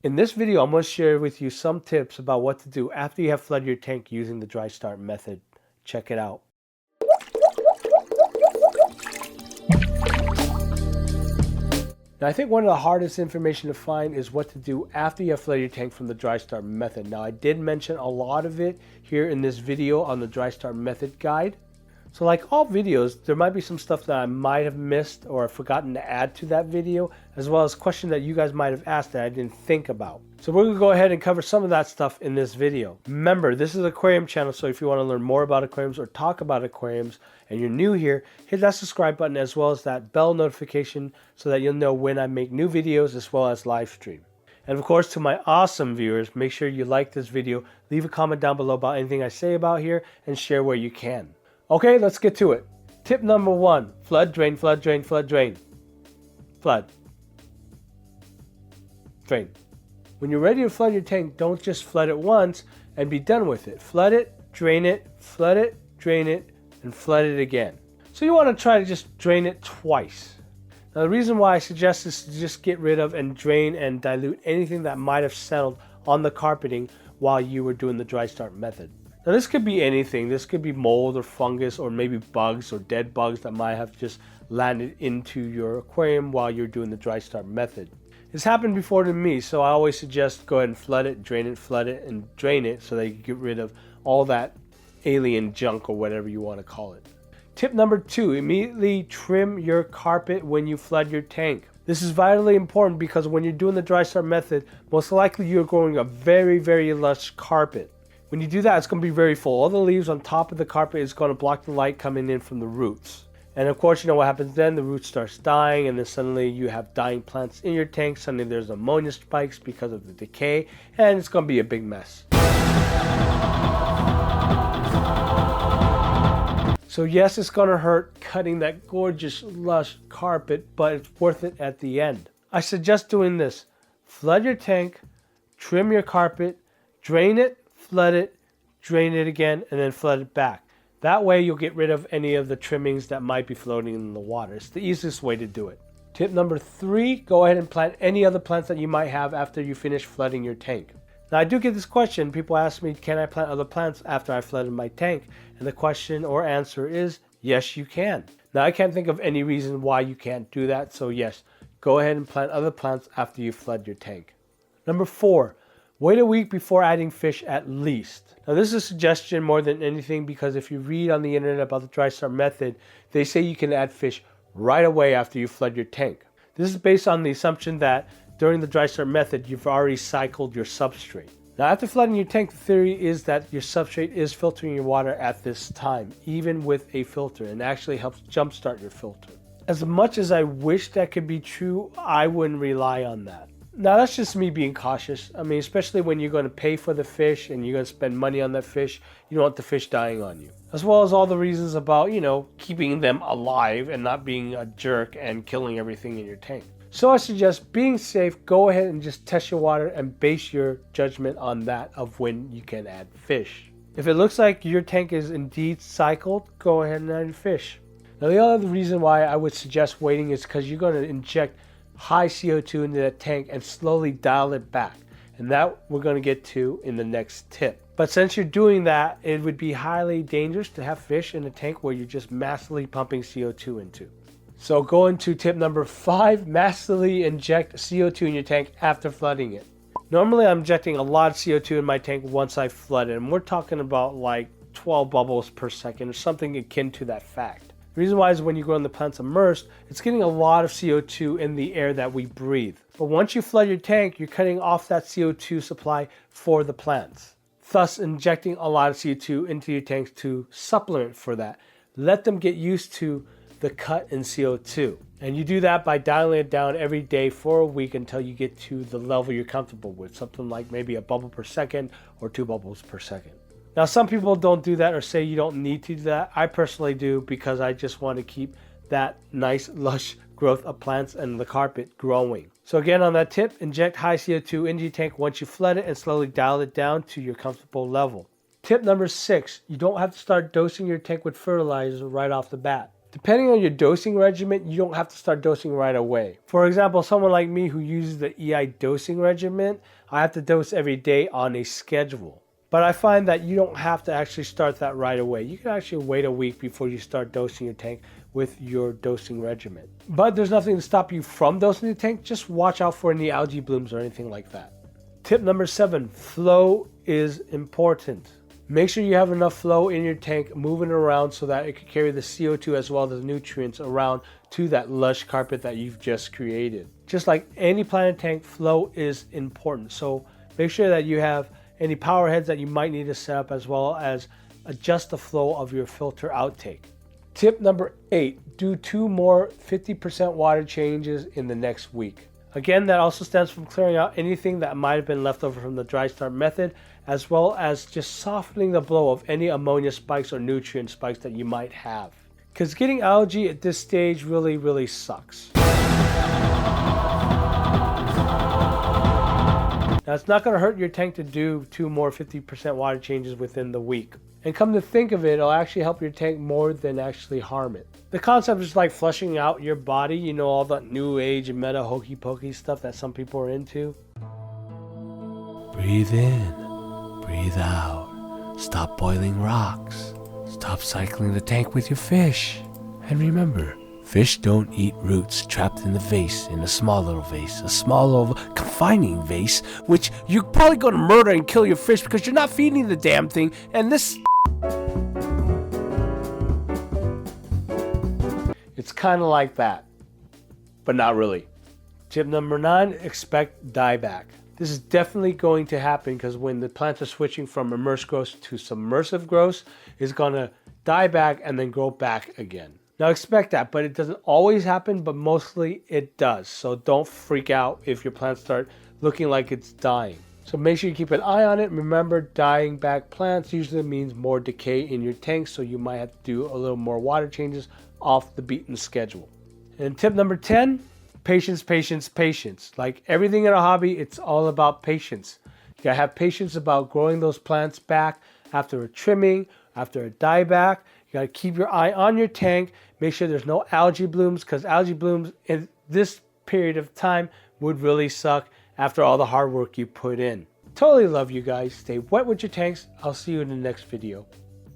In this video, I'm going to share with you some tips about what to do after you have flooded your tank using the dry start method. Check it out. Now, I think one of the hardest information to find is what to do after you have flooded your tank from the dry start method. Now, I did mention a lot of it here in this video on the dry start method guide. So like all videos, there might be some stuff that I might have missed or forgotten to add to that video, as well as questions that you guys might have asked that I didn't think about. So we're going to go ahead and cover some of that stuff in this video. Remember, this is an aquarium channel, so if you want to learn more about aquariums or talk about aquariums and you're new here, hit that subscribe button as well as that bell notification so that you'll know when I make new videos as well as live stream. And of course, to my awesome viewers, make sure you like this video, leave a comment down below about anything I say about here, and share where you can. Okay, let's get to it. Tip number 1, flood, drain, flood, drain, flood, drain. Flood. Drain. When you're ready to flood your tank, don't just flood it once and be done with it. Flood it, drain it, flood it, drain it, and flood it again. So you want to try to just drain it twice. Now the reason why I suggest is to just get rid of and drain and dilute anything that might have settled on the carpeting while you were doing the dry start method. Now this could be anything. This could be mold or fungus or maybe bugs or dead bugs that might have just landed into your aquarium while you're doing the dry start method. It's happened before to me, so I always suggest go ahead and flood it, flood it, and drain it so that you get rid of all that alien junk or whatever you want to call it. Tip number 2, immediately trim your carpet when you flood your tank. This is vitally important because when you're doing the dry start method, most likely you're growing a very, very lush carpet. When you do that, it's going to be very full. All the leaves on top of the carpet is going to block the light coming in from the roots. And of course, you know what happens then? The root starts dying, and then suddenly you have dying plants in your tank. Suddenly there's ammonia spikes because of the decay, and it's going to be a big mess. So yes, it's going to hurt cutting that gorgeous, lush carpet, but it's worth it at the end. I suggest doing this. Flood your tank, trim your carpet, drain it, flood it, drain it again, and then flood it back. That way you'll get rid of any of the trimmings that might be floating in the water. It's the easiest way to do it. Tip number 3, go ahead and plant any other plants that you might have after you finish flooding your tank. Now I do get this question. People ask me, can I plant other plants after I flooded my tank? And the question or answer is, yes, you can. Now I can't think of any reason why you can't do that. So yes, go ahead and plant other plants after you flood your tank. Number 4, wait a week before adding fish at least. Now this is a suggestion more than anything because if you read on the internet about the dry start method, they say you can add fish right away after you flood your tank. This is based on the assumption that during the dry start method, you've already cycled your substrate. Now after flooding your tank, the theory is that your substrate is filtering your water at this time, even with a filter, and actually helps jumpstart your filter. As much as I wish that could be true, I wouldn't rely on that. Now that's just me being cautious. I mean, especially when you're going to pay for the fish and you're going to spend money on that fish, you don't want the fish dying on you. As well as all the reasons about, keeping them alive and not being a jerk and killing everything in your tank. So I suggest being safe, go ahead and just test your water and base your judgment on that of when you can add fish. If it looks like your tank is indeed cycled, go ahead and add fish. Now the other reason why I would suggest waiting is because you're going to inject high CO2 into that tank and slowly dial it back, and that we're going to get to in the next tip. But since you're doing that, it would be highly dangerous to have fish in a tank where you're just massively pumping CO2 into. So going to tip number 5, massively inject CO2 in your tank after flooding it. Normally I'm injecting a lot of CO2 in my tank once I flood it, and we're talking about like 12 bubbles per second or something akin to that fact. The reason why is when you grow the plants immersed, it's getting a lot of CO2 in the air that we breathe. But once you flood your tank, you're cutting off that CO2 supply for the plants, thus injecting a lot of CO2 into your tanks to supplement for that. Let them get used to the cut in CO2. And you do that by dialing it down every day for a week until you get to the level you're comfortable with, something like maybe a bubble per second or 2 bubbles per second. Now, some people don't do that or say you don't need to do that. I personally do because I just want to keep that nice, lush growth of plants and the carpet growing. So again, on that tip, inject high CO2 into your tank once you flood it and slowly dial it down to your comfortable level. Tip number 6, you don't have to start dosing your tank with fertilizer right off the bat. Depending on your dosing regimen, you don't have to start dosing right away. For example, someone like me who uses the EI dosing regimen, I have to dose every day on a schedule. But I find that you don't have to actually start that right away. You can actually wait a week before you start dosing your tank with your dosing regimen. But there's nothing to stop you from dosing the tank. Just watch out for any algae blooms or anything like that. Tip number 7, flow is important. Make sure you have enough flow in your tank moving around so that it can carry the CO2 as well as the nutrients around to that lush carpet that you've just created. Just like any planted tank, flow is important. So make sure that you have any power heads that you might need to set up, as well as adjust the flow of your filter outtake. Tip number 8, do 2 more 50% water changes in the next week. Again, that also stems from clearing out anything that might have been left over from the dry start method, as well as just softening the blow of any ammonia spikes or nutrient spikes that you might have. Because getting algae at this stage really sucks. Now, it's not going to hurt your tank to do 2 more 50% water changes within the week. And come to think of it, it'll actually help your tank more than actually harm it. The concept is like flushing out your body, you know, all that new age and meta hokey pokey stuff that some people are into. Breathe in, breathe out. Stop boiling rocks. Stop cycling the tank with your fish. And remember, fish don't eat roots trapped in the vase, in a small little vase, a small little confining vase, which you're probably going to murder and kill your fish because you're not feeding the damn thing. And this... It's kind of like that, but not really. Tip number 9, expect dieback. This is definitely going to happen because when the plants are switching from immersed growth to submersive growth, it's going to die back and then grow back again. Now expect that, but it doesn't always happen, but mostly it does. So don't freak out if your plants start looking like it's dying. So make sure you keep an eye on it. Remember, dying back plants usually means more decay in your tank, so you might have to do a little more water changes off the beaten schedule. And tip number 10, patience, patience, patience. Like everything in a hobby, it's all about patience. You gotta have patience about growing those plants back after a trimming, after a dieback. You gotta keep your eye on your tank. Make sure there's no algae blooms, because algae blooms in this period of time would really suck after all the hard work you put in. Totally love you guys. Stay wet with your tanks. I'll see you in the next video.